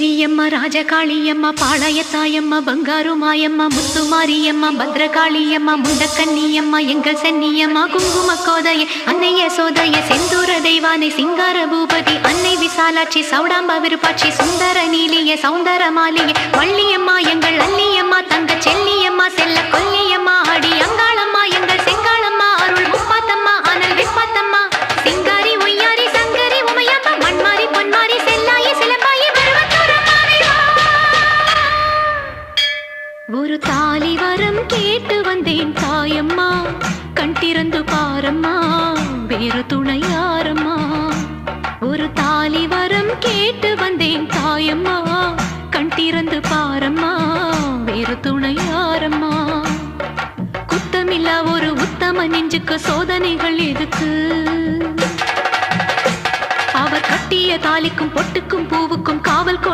பெரியம்மா ராஜகாளியம்மா பாளையத்தாயம்மா பங்காரு மாயம்மா முத்துமாரியம்மா பத்ரகாளியம்மா முண்டக்கன்னியம்மா எங்கள் சென்னியம்மா குங்கும கோதைய அன்னைய சோதைய செந்தூர தெய்வானை சிங்கார பூபதி அன்னை விசாலாட்சி சௌடாம்பா விருப்பாட்சி சுந்தர நீலிய சௌந்தர மாலிய வள்ளியம்மா எங்கள் அல்லியம்மா தங்க செல்லியம்மா செல்ல கொல்லியம்மா அடி அங்காளம்மா எங்கள் செங்காளம்மா அருள் முப்பாத்தம்மா அனல் விப்பாத்தம்மா சிங்காரி ஒய்யாரி சங்கரி உமையம்மா மண்மாரி பொன்மாரி செல்லாயி சிலம்பாயி ஒரு தாலி வரம் கேட்டு வந்தேன் தாயம்மா கண் திறந்து பாரம்மா வேறு துணை யாரம்மா ஒரு தாலி வரம் கேட்டு வந்தேன் தாயம்மா கண் திறந்து பாரம்மா வேறு துணை யாரம்மா குத்தமில்லா ஒரு உத்தம நெஞ்சுக்கு சோதனைகள் எதுக்கு அவர் கட்டிய தாலிக்கும் பொட்டுக்கும் பூவுக்கும் காவல் கொடு